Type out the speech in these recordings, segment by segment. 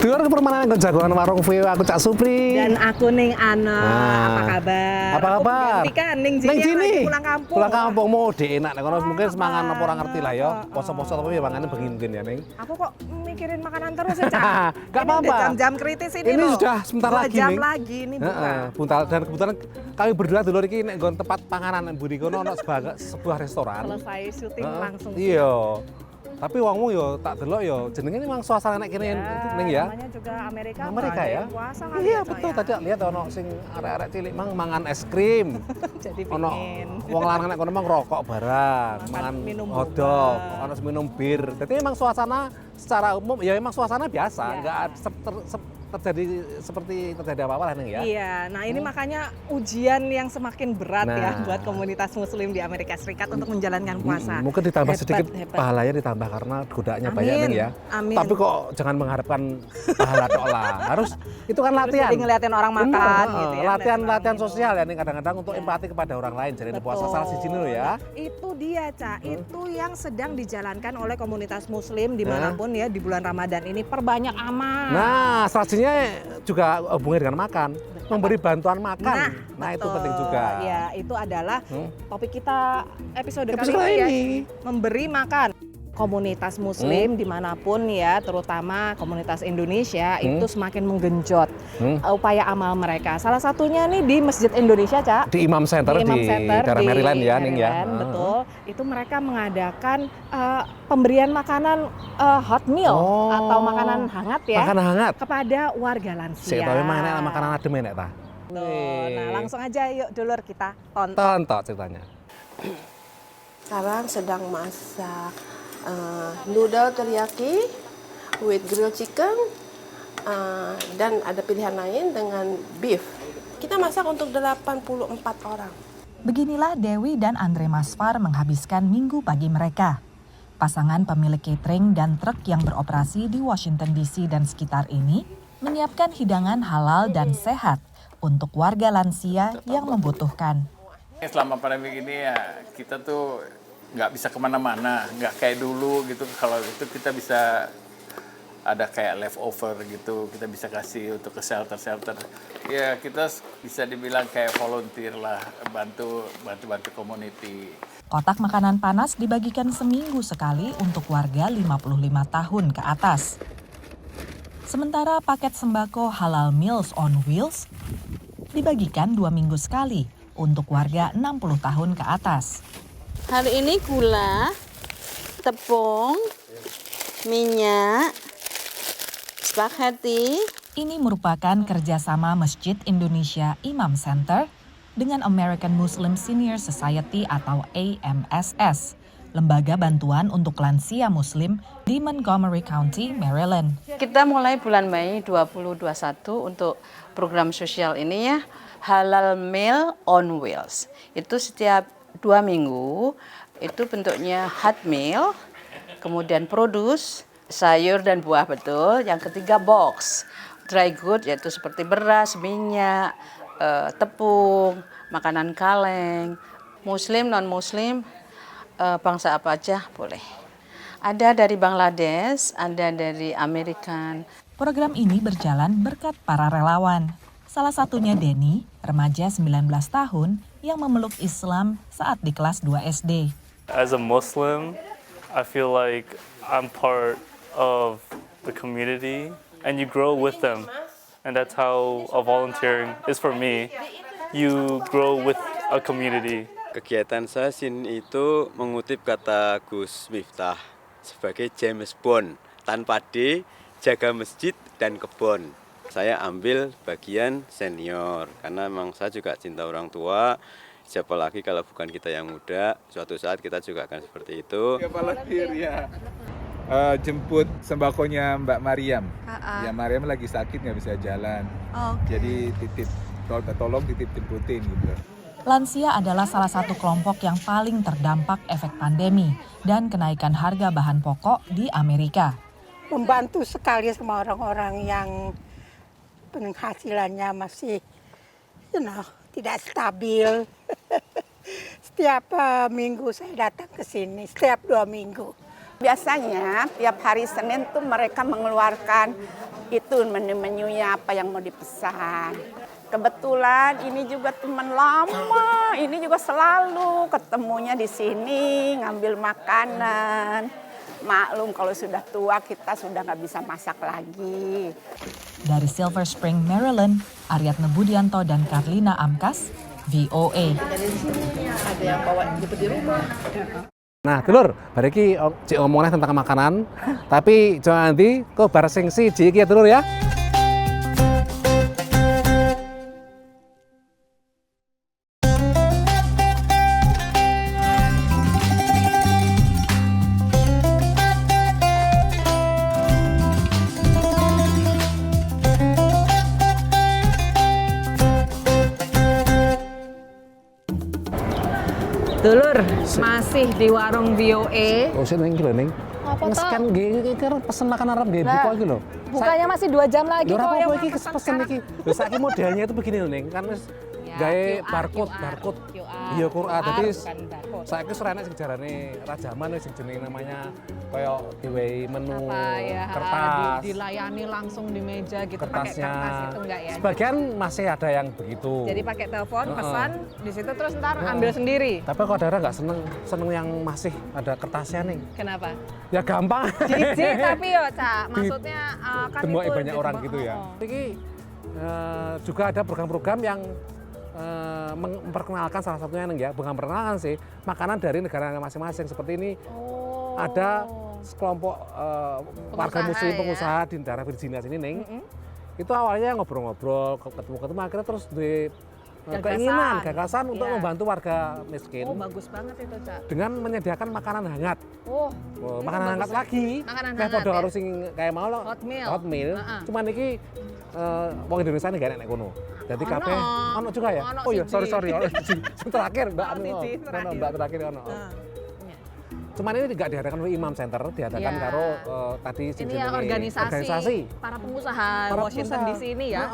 Dulur permainan kon jagoan warung Veo, aku Cak Supri. Dan aku Ning Ana. Apa kabar? Apa kabar? Aku gantikan Ning Jini lagi pulang kampung. Pulang kampung mau enak nek kono mungkin semangan apa ora ngerti lah ya. Poso-poso tapi mangane bengi mungkin ya, Ning. Aku kok mikirin makanan terus ya, Cak? Gak apa-apa. Jam-jam kritis ini Ini loh. sudah sebentar 2 lagi, jam Ning. lagi ini buka. Buntal dan kebetulan kami berdua dulur iki nek nggon tempat panganan mburi kono ono sebuah restoran. Selesai syuting langsung. Iya. Tapi wongmu yo tak delok yo jenenge memang suasana nek kene Ning ya. Namanya juga Amerika ya. Puasa kali Iya ya, Cak, betul ya? tadi lihat ono sing arek-arek cilik mangan es krim. Jadi Ono pingin. wong lanang nek kono mang ngerokok barang, mangan minum hotdog, boba. ono minum bir. Jadi memang suasana secara umum ya memang suasana biasa, Iya. enggak terjadi seperti terjadi apa-apa lah Ning ya. Iya, nah ini makanya ujian yang semakin berat ya Nah. buat komunitas muslim di Amerika Serikat untuk menjalankan puasa. Mungkin ditambah Hebat, sedikit hebat. pahalanya ditambah karena godaannya Amin, banyak Ning ya. amin. Tapi kok jangan mengharapkan pahala tok lah. Harus itu kan latihan. Jadi ngeliatin orang makan Bener, gitu ya. latihan ngeliatin orang sosial minum. ya Ning kadang-kadang untuk Ya. empati kepada orang lain. Jadi Betul. puasa salah siji lho ya. Itu dia, Cak. Itu yang sedang dijalankan oleh komunitas muslim dimanapun ya di bulan Ramadan ini. Perbanyak amal. Nah, strateginya juga hubungannya dengan makan, memberi bantuan makan. Nah, itu betul. penting juga. Ya, itu adalah topik kita episode Episode kali ini ya. ini. Memberi makan. Komunitas muslim dimanapun ya, terutama komunitas Indonesia itu semakin menggenjot upaya amal mereka. Salah satunya nih di Masjid Indonesia, Cak. Di Imam Center Imam di Center daerah di Maryland ya, Ning ya. Maryland, betul. Itu mereka mengadakan pemberian makanan hot meal atau makanan hangat ya Makanan hangat. kepada warga lansia. Sik tapi memang enak makanan adem enak ta. Tuh, nah langsung aja yuk dulur kita tonton. Tonton ceritanya. Sekarang sedang masak noodle teriyaki with grilled chicken dan ada pilihan lain dengan beef. Kita masak untuk 84 orang. Beginilah Dewi dan Andre Masfar menghabiskan minggu pagi mereka. Pasangan pemilik catering dan truk yang beroperasi di Washington DC dan sekitar ini menyiapkan hidangan halal dan sehat untuk warga lansia yang membutuhkan. Selama pandemi ini ya kita tuh nggak bisa kemana-mana, nggak kayak dulu gitu. Kalau itu kita bisa ada kayak leftover gitu, kita bisa kasih untuk ke shelter-shelter. Ya kita bisa dibilang kayak volunteer lah, bantu community. Kotak makanan panas dibagikan seminggu sekali untuk warga 55 tahun ke atas. Sementara paket sembako Halal Meals on Wheels dibagikan 2 minggu sekali untuk warga 60 tahun ke atas. Hari ini gula, tepung, minyak, spaghetti. Ini merupakan kerjasama Masjid Indonesia Imam Center dengan American Muslim Senior Society atau AMSS, lembaga bantuan untuk lansia muslim di Montgomery County, Maryland. Kita mulai bulan Mei 2021 untuk program sosial ini ya, Halal Meal on Wheels. Itu setiap 2 minggu, itu bentuknya hot meal, kemudian produce, sayur dan buah betul. Yang ketiga box, dry good yaitu seperti beras, minyak, tepung, makanan kaleng, muslim, non-muslim, bangsa apa aja boleh. Ada dari Bangladesh, ada dari Amerika. Program ini berjalan berkat para relawan. Salah satunya Denny, remaja 19 tahun yang memeluk Islam saat di kelas 2 SD. As a Muslim, I feel like I'm part of the community and you grow with them. And that's how volunteering is for me. You grow with a community. Kegiatan saya sini itu mengutip kata Gus Miftah sebagai James Bond, tanpa D, jaga masjid dan kebun. Saya ambil bagian senior karena memang saya juga cinta orang tua. Siapa lagi kalau bukan kita yang muda, suatu saat kita juga akan seperti itu. Volunteer ya. Jemput sembakonya Mbak Mariam. Ya Mariam lagi sakit nggak bisa jalan. Jadi tolong titip jemputin gitu. Lansia adalah salah satu kelompok yang paling terdampak efek pandemi dan kenaikan harga bahan pokok di Amerika. Membantu sekali sama orang-orang yang penghasilannya masih tidak stabil. Setiap minggu saya datang ke sini, setiap 2 minggu. Biasanya tiap hari Senin tuh mereka mengeluarkan itu menu-menunya apa yang mau dipesan. Kebetulan ini juga teman lama, ini juga selalu ketemunya di sini ngambil makanan. Maklum kalau sudah tua kita sudah nggak bisa masak lagi. Dari Silver Spring, Maryland, Aryatna Budianto dan Karlina Amkas, VOA. Ada yang bawa gitu di rumah. Nah, dulur, bariki cik ngomongnya tentang makanan, tapi jangan nanti kok bar sing siji iki ya dulur ya. Dulur, masih di warung VOA. Oh, sih neng lho, Neng. Apa toh? Nge-scan nggih iki pesen makan Arab nggih buka iki lho. Bukannya masih 2 jam lagi Lho kok apa yang iki mau pesen iki. Lho saiki modelnya itu begini lho, Neng. Kan wis gawe barcode. Iya Qur'an. Dadi saiki wis enek sing jarane rajaman wis jenenge namanya kaya diwehi menu kertas. Dilayani langsung di meja gitu pakai Kertasnya. kertas itu enggak ya? Sebagian masih ada yang begitu. Jadi pakai telepon, pesan di situ terus ntar ambil sendiri. Tapi kok daerah nggak seneng yang masih ada kertasnya nih. Kenapa? Ya gampang. Jijik tapi yo, Cak. Maksudnya kan Temuai itu banyak orang gitu ya. Ini juga ada program-program yang memperkenalkan salah satunya nih ya, bukan memperkenalkan sih, makanan dari negara masing-masing. Seperti ini ada sekelompok warga muslim pengusaha di daerah Virginia sini, Neng. Itu awalnya ngobrol-ngobrol, ketemu-ketemu, akhirnya terus di keinginan, gagasan untuk membantu warga miskin. Oh, bagus banget itu, Cak. Dengan menyediakan makanan hangat. Makanan hangat bagus lagi. Makanan Kayak hangat, podo ya? harus sing kayak mau lo. Hot meal. Cuman iki wong Indonesia ini gak enak kono. Jadi kabeh ono juga ya. Oh iya, sorry. Ono sing terakhir Mbak Mbak terakhir ono. Cuman ini tidak diadakan oleh Imam Center, diadakan karo tadi ini ya organisasi para pengusaha Washington DC ini ya.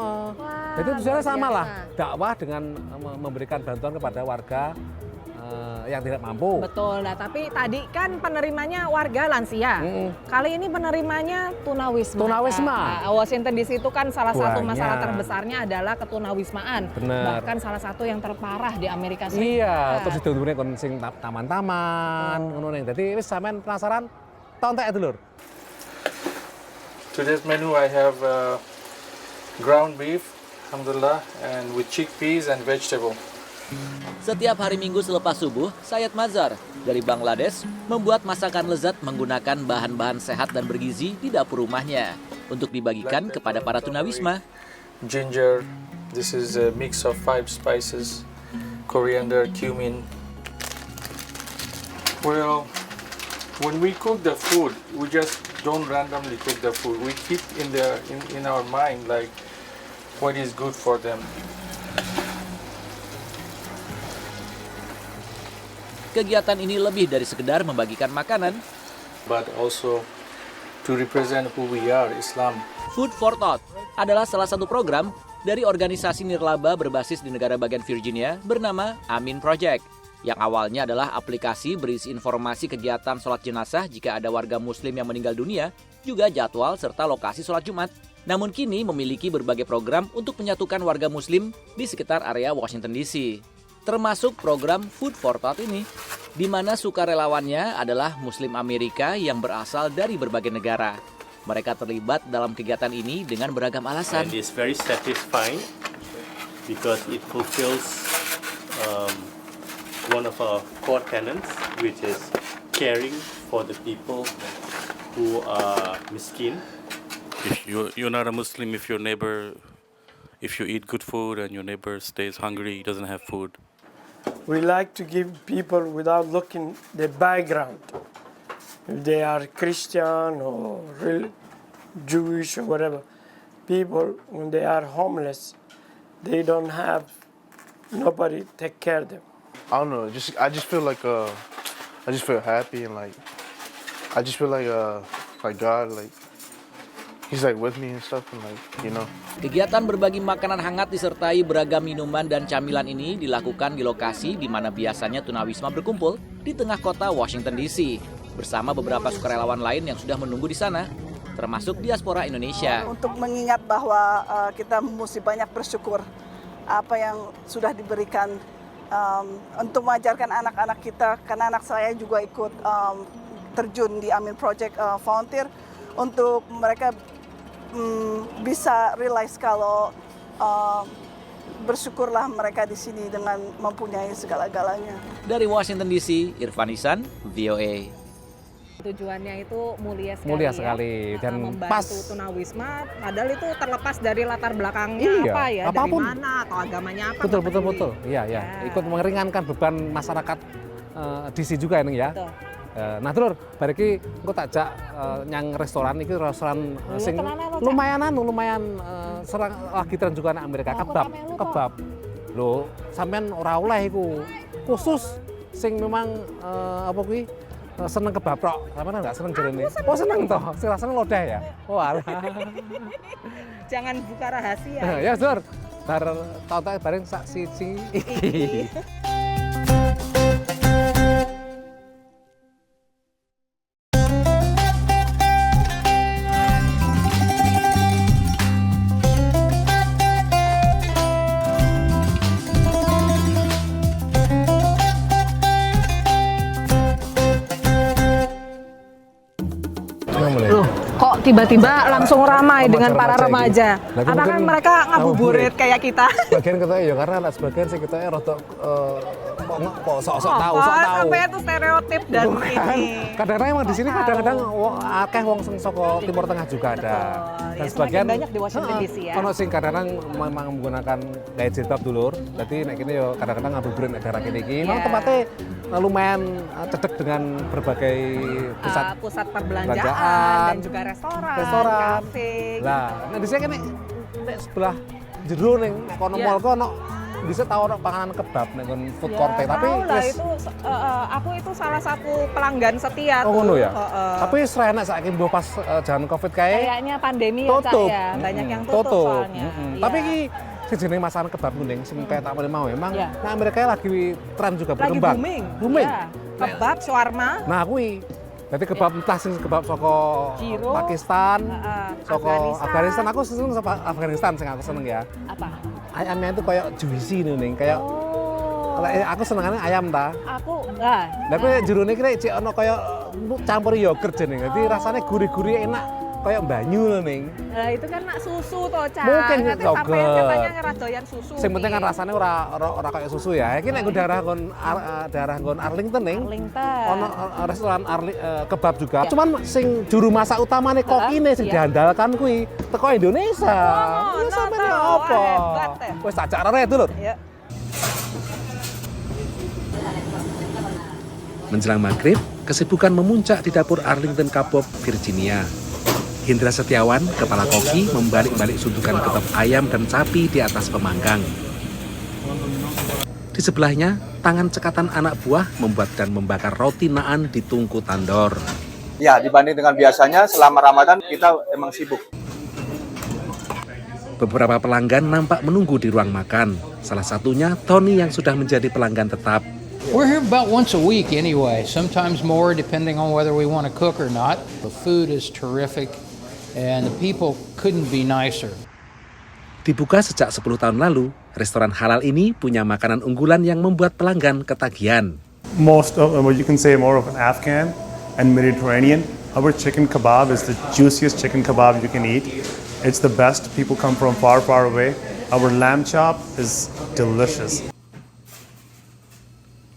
Jadi tujuannya sama lah, dakwah dengan memberikan bantuan kepada warga yang tidak mampu. Betul. Nah, tapi tadi kan penerimanya warga lansia. Kali ini penerimanya tunawisma. Tunawisma. Washington DC itu kan salah satu masalah terbesarnya adalah ketunawismaan. Bener. Bahkan salah satu yang terparah di Amerika Serikat. Iya, terus ditundurnya kon sing taman-taman ngono ning. Dadi wis sampean penasaran tontek itu lur. Today's menu I have ground beef, alhamdulillah, and with chickpeas and vegetable. Setiap hari Minggu selepas subuh, Syed Mazhar dari Bangladesh membuat masakan lezat menggunakan bahan-bahan sehat dan bergizi di dapur rumahnya untuk dibagikan kepada para tunawisma. Ginger, this is a mix of 5 spices, coriander, cumin. Well, when we cook the food, we just don't randomly cook the food. We keep in our mind like what is good for them. Kegiatan ini lebih dari sekedar membagikan makanan, but also to represent who we are, Islam. Food for Thought adalah salah satu program dari organisasi nirlaba berbasis di negara bagian Virginia bernama Amin Project, yang awalnya adalah aplikasi berisi informasi kegiatan sholat jenazah jika ada warga muslim yang meninggal dunia, juga jadwal serta lokasi sholat Jumat. Namun kini memiliki berbagai program untuk menyatukan warga muslim di sekitar area Washington DC. Termasuk program Food for Thought ini, di mana sukarelawannya adalah Muslim Amerika yang berasal dari berbagai negara. Mereka terlibat dalam kegiatan ini dengan beragam alasan. And it's very satisfying because it fulfills one of our core tenets, which is caring for the people who are miskin. If you're not a Muslim, if you eat good food and your neighbor stays hungry, doesn't have food. We like to give people without looking the background. If they are Christian or Jewish or whatever, people when they are homeless, they don't have nobody take care of them. I don't know. I just feel like I just feel happy and like I just feel like God He's like with me and stuff and like, you know. Kegiatan berbagi makanan hangat disertai beragam minuman dan camilan ini dilakukan di lokasi di mana biasanya tunawisma berkumpul di tengah kota Washington DC bersama beberapa sukarelawan lain yang sudah menunggu di sana. termasuk diaspora Indonesia. Untuk mengingat bahwa kita mesti banyak bersyukur apa yang sudah diberikan untuk mengajarkan anak-anak kita, karena anak saya juga ikut terjun di Amin Project volunteer, untuk mereka bisa realize kalau bersyukurlah mereka di sini dengan mempunyai segala-galanya. Dari Washington DC, Irfan Ihsan, VOA. Tujuannya itu mulia sekali, mulia sekali ya, dan membantu pas tunawisma, padahal itu terlepas dari latar belakangnya iya, apa ya, apapun. dari mana atau agamanya apa. Betul. Iya, ya. Ikut meringankan beban masyarakat DC juga ini ya. Betul. Nah, Dulur, bariki engko takjak nyang restoran iki restoran sing lumayan serang lagi tren juga anak Amerika, kebab. Lho, sampean ora oleh iku. Khusus sing memang apa kuwi seneng kebab tok. Sampean enggak seneng jarene. Oh, seneng toh. Sing rasane lodeh ya. Oh, alah. Jangan buka rahasia. Ya, Dulur. Bar tau-tau bareng sak siji iki. Loh, kok tiba-tiba langsung ramai dengan para remaja? Apakah mereka ngabuburit kayak kita? Sebagian ketoknya ya karena sebagian sih ketoknya rotok kok sok-sok tahu. Sampai itu stereotip dan ini. Kadang-kadang emang di sini kadang-kadang akeh wong sing saka Timur Tengah juga ada. Dan Ya, sebagian banyak di Washington DC ya. Ono sing kadang-kadang memang menggunakan kayak jilbab dulur. Jadi nek kene yo kadang-kadang ngabuburit nek daerah kene iki. Memang tempatnya lumayan cedek dengan berbagai pusat perbelanjaan dan juga restoran, kafe. Nah di sini kan nek sebelah jero ning kono mall kono bisa tahu ono panganan kebab nek food court tapi itu aku itu salah satu pelanggan setia tuh. Oh ngono ya. Tapi wis enak saiki mbah pas jaman Covid kae. Kayaknya pandemi ya, Cak ya. Banyak yang tutup soalnya. Tapi iki sejenis masakan kebab kuning sing kayak tak mau memang nah Amerika lagi tren juga berkembang. Lagi booming. Ya. Kebab, shawarma. Nah kuwi berarti kebab entah sing kebab saka Pakistan, saka Afghanistan. Aku seneng sama Afghanistan sing aku seneng ya. Apa? Ayamnya itu kayak juicy nih, kayak aku senengannya ayam ta. Aku enggak. Lah kuwi jerone iki cek ono kayak campur yogurt jenenge. Dadi rasane gurih-gurih enak kayak banyu lho ning. Lah itu kan nak susu to, Cak. Mungkin sampean katanya ngeradoyan susu. Sing penting kan rasanya ora kayak susu ya. Iki nek daerah nggon Arlington ning. Ono restoran kebab juga. Cuman sing juru masak utamane kokine sing diandalkan kuwi teko Indonesia. Oh, sampeyan apa? Wis tak jak rere dulur. Iya. Menjelang maghrib, kesibukan memuncak di dapur Arlington Kabob, Virginia. Hendra Setiawan, kepala koki, membalik-balik suntukan kebab ayam dan sapi di atas pemanggang. Di sebelahnya, tangan cekatan anak buah membuat dan membakar roti naan di tungku tandor. Ya, dibanding dengan biasanya selama Ramadan kita emang sibuk. Beberapa pelanggan nampak menunggu di ruang makan. Salah satunya Tony yang sudah menjadi pelanggan tetap. We're here about once a week anyway, sometimes more depending on whether we want to cook or not. The food is terrific and the people couldn't be nicer. Dibuka sejak 10 tahun lalu, restoran halal ini punya makanan unggulan yang membuat pelanggan ketagihan. Most of what you can say more of an Afghan and Mediterranean. Our chicken kebab is the juiciest chicken kebab you can eat. It's the best. People come from far, far away. Our lamb chop is delicious.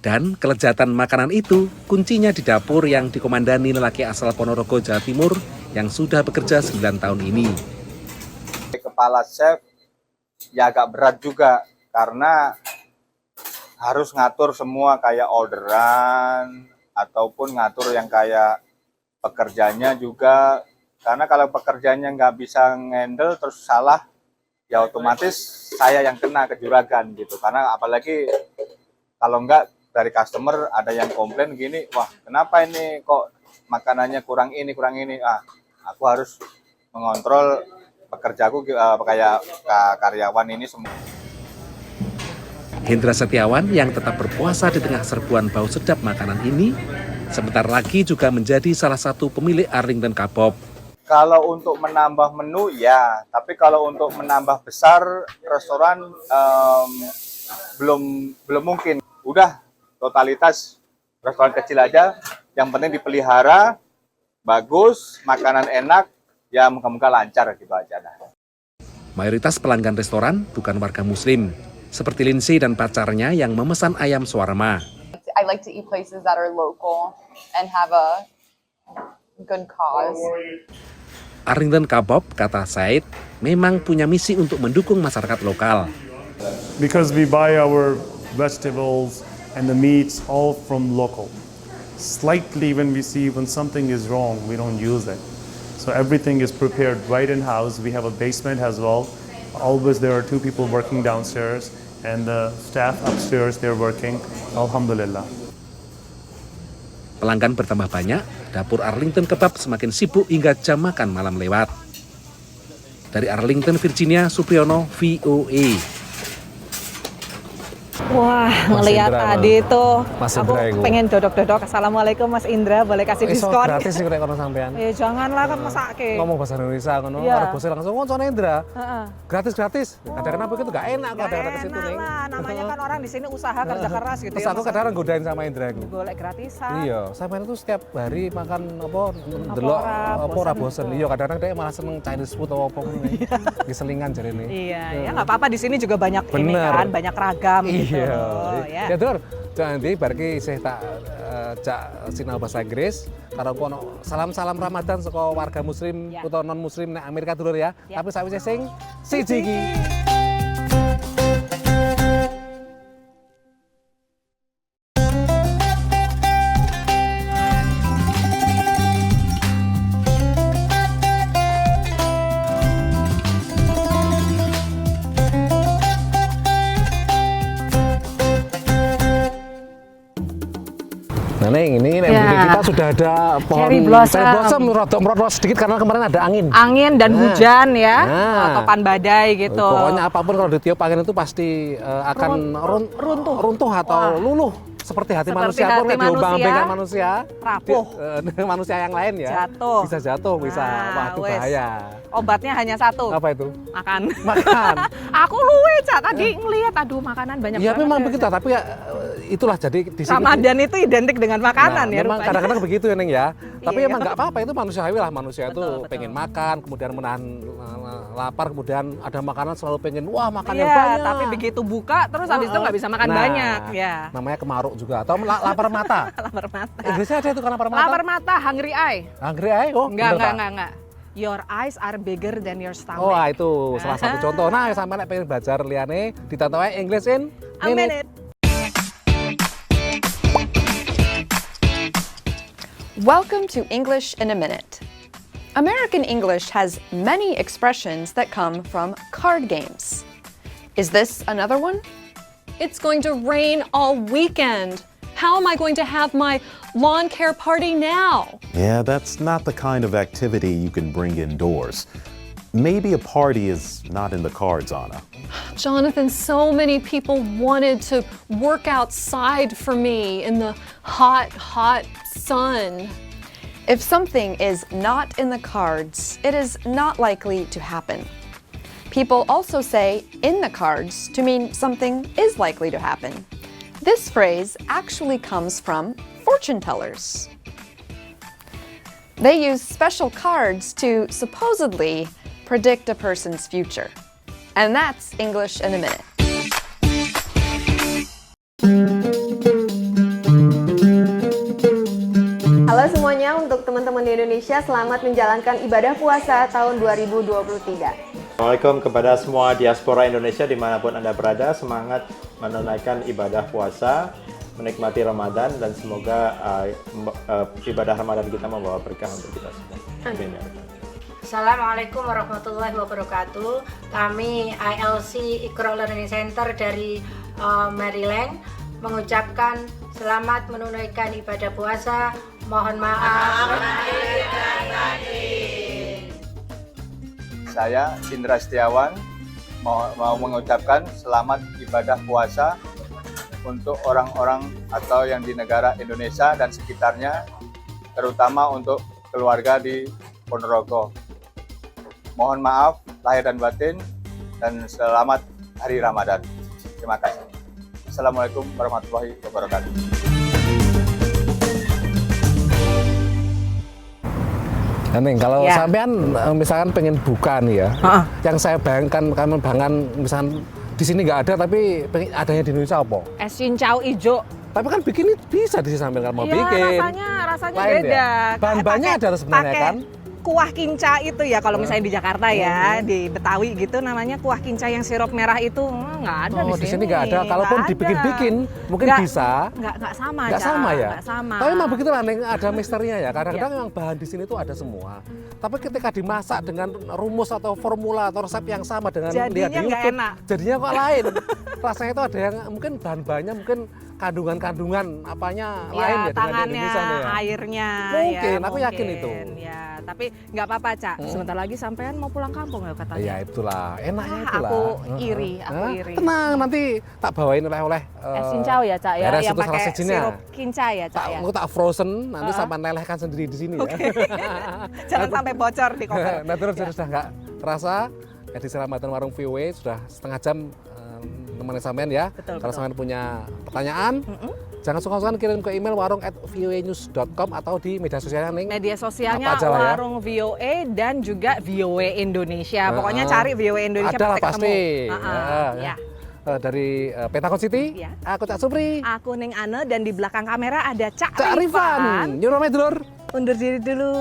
Dan kelezatan makanan itu kuncinya di dapur yang dikomandani lelaki asal Ponorogo, Jawa Timur yang sudah bekerja 9 tahun ini. Kepala chef ya agak berat juga karena harus ngatur semua kayak orderan ataupun ngatur yang kayak pekerjanya juga. Karena kalau pekerjanya nggak bisa ngendel terus salah, ya otomatis saya yang kena ke juragan gitu. Karena apalagi kalau nggak dari customer ada yang komplain gini, wah kenapa ini kok makanannya kurang ini. Aku harus mengontrol pekerjaku kayak karyawan ini semua. Hendra Setiawan yang tetap berpuasa di tengah serbuan bau sedap makanan ini, sebentar lagi juga menjadi salah satu pemilik Arlington Kabob. Kalau untuk menambah menu ya, tapi kalau untuk menambah besar restoran belum mungkin. Udah totalitas restoran kecil aja, yang penting dipelihara, bagus, makanan enak, ya moga-moga lancar gitu aja. Mayoritas pelanggan restoran bukan warga Muslim, seperti Lindsay dan pacarnya yang memesan ayam shawarma. I like to eat places that are local and have a good cause. Arlington Kebab, kata Said, memang punya misi untuk mendukung masyarakat lokal. Because we buy our vegetables and the meats all from local. Slightly when we see when something is wrong, we don't use it. So everything is prepared right in house. We have a basement as well. Always there are 2 people working downstairs and the staff upstairs, they're working. Alhamdulillah. Pelanggan bertambah banyak, dapur Arlington Kebab semakin sibuk hingga jam makan malam lewat. Dari Arlington, Virginia, Supriyono, VOA. Wah, ngelihat tadi itu, aku pengen dodok-dodok. Assalamualaikum Mas Indra, boleh kasih diskon? Gratis sih kono sampean. Janganlah kan masake. Ngomong bahasa Indonesia kono, karo bosnya langsung ngoncone Indra. Gratis. Kadang-kadang begitu gak enak kadang-kadang ke situ ning. Namanya kan orang di sini usaha kerja keras gitu. Terus aku kadang-kadang godain sama Indra iku. Golek gratisan. Iya, sampean itu setiap hari makan delok apa ora bosen. Iya, kadang-kadang dia malah seneng Chinese food atau apa ngene. Diselingan jarene. Iya, ya enggak apa-apa, di sini juga banyak ini kan, banyak ragam gitu. Iya. Ya Dur, nanti barki isih tak cak sinau bahasa Inggris karo kono salam-salam Ramadan saka warga muslim utawa non muslim nek Amerika dulur ya. Tapi sawise sing siji iki. Nah ini kita sudah ada pohon cherry blossom merot sedikit karena kemarin ada angin dan hujan ya, topan badai gitu. Pokoknya apapun kalau ditiup angin itu pasti akan runtuh atau luluh. Seperti hati manusia pun diubah-ubahkan manusia, rapuh. Manusia yang lain ya, bisa jatuh, bisa waduh bahaya. Obatnya hanya satu. Apa itu? Makan. Aku luwe Cak tadi ngelihat aduh makanan banyak banget. Ya memang begitu, tapi ya itulah jadi di sini. Ramadan itu identik dengan makanan ya. Memang kadang-kadang begitu ya Neng ya. Tapi emang nggak apa-apa, itu manusiawi lah, manusia itu pengen makan, kemudian menahan lapar, kemudian ada makanan selalu pengen makan yang banyak. Tapi begitu buka terus habis itu nggak bisa makan banyak ya. Namanya kemaruk juga atau lapar mata. Lapar mata. Inggrisnya ada itu kan lapar mata. Lapar mata, hungry eye. Hungry eye? Oh, enggak. Your eyes are bigger than your stomach. Oh, itu salah satu contoh. Nah, sampai nek pengen belajar liyane ditonton ae English in a minute. Welcome to English in a Minute. American English has many expressions that come from card games. Is this another one? It's going to rain all weekend. How am I going to have my lawn care party now? Yeah, that's not the kind of activity you can bring indoors. Maybe a party is not in the cards, Anna. Jonathan, so many people wanted to work outside for me in the hot, hot sun. If something is not in the cards, it is not likely to happen. People also say in the cards to mean something is likely to happen. This phrase actually comes from fortune tellers. They use special cards to supposedly predict a person's future. And that's English in a Minute. Halo semuanya, untuk teman-teman di Indonesia, selamat menjalankan ibadah puasa tahun 2023. Assalamualaikum kepada semua diaspora Indonesia dimanapun Anda berada, semangat menunaikan ibadah puasa, menikmati Ramadan, dan semoga ibadah Ramadan kita membawa berkah untuk kita semua. Amin. Assalamualaikum warahmatullahi wabarakatuh. Kami ILC Iqra Learning Center dari Maryland mengucapkan selamat menunaikan ibadah puasa. Mohon maaf. Saya Indra Setiawan mau mengucapkan selamat ibadah puasa untuk orang-orang atau yang di negara Indonesia dan sekitarnya, terutama untuk keluarga di Ponorogo. Mohon maaf lahir dan batin dan selamat Hari Ramadan. Terima kasih. Assalamualaikum warahmatullahi wabarakatuh. Neng, kalau sampean misalkan pengen buka nih ya, yang saya bayangkan kamu misalkan di sini nggak ada tapi adanya di Indonesia apa? Es cincau ijo. Tapi kan bikin bisa di sampean kalau mau bikin. Rasanya lain beda. Ya? Bahan-bahannya ada sebenarnya kan? Kuah kinca itu ya kalau misalnya di Jakarta ya, di Betawi gitu namanya kuah kinca yang sirup merah itu nggak ada di sini. Di sini nggak ada. Kalaupun dibikin-bikin mungkin bisa. Nggak sama. Nggak sama ya. Nggak sama. Tapi memang begitu lah, ada misterinya ya. Kadang-kadang memang bahan di sini tuh ada semua. Tapi ketika dimasak dengan rumus atau formula atau resep yang sama dengan lihat di YouTube, jadinya kok lain. Rasanya itu ada yang mungkin bahan-bahannya mungkin kandungan-kandungan apanya lain ya dengan di Indonesia ya. Airnya. Mungkin, aku yakin itu. Ya, tapi nggak apa-apa, Cak. Sebentar lagi sampean mau pulang kampung ya katanya. Ya itulah, enaknya itulah. Aku iri. Tenang, nanti tak bawain oleh-oleh. Es cincau ya, Cak ya, yang pakai sirup kinca ya, Cak ya. Aku tak frozen, nanti sampai lelehkan sendiri di sini ya. Jangan sampai bocor di koper. Nah terus sudah nggak terasa, ya di Selamatan Warung VOW sudah setengah jam teman sampean ya. Kalau sampean punya pertanyaan, jangan sungkan-sungkan kirim ke email warung@voanews.com atau di media sosialnya nih. Media sosialnya Warung VOA dan juga VOA Indonesia. Pokoknya cari VOA Indonesia ada pasti. Ya. Dari Pentagon City, aku Cak Supri. Aku Ning Ane dan di belakang kamera ada Cak Rifan. Rifan. Nyuruh dulur. Undur diri dulu.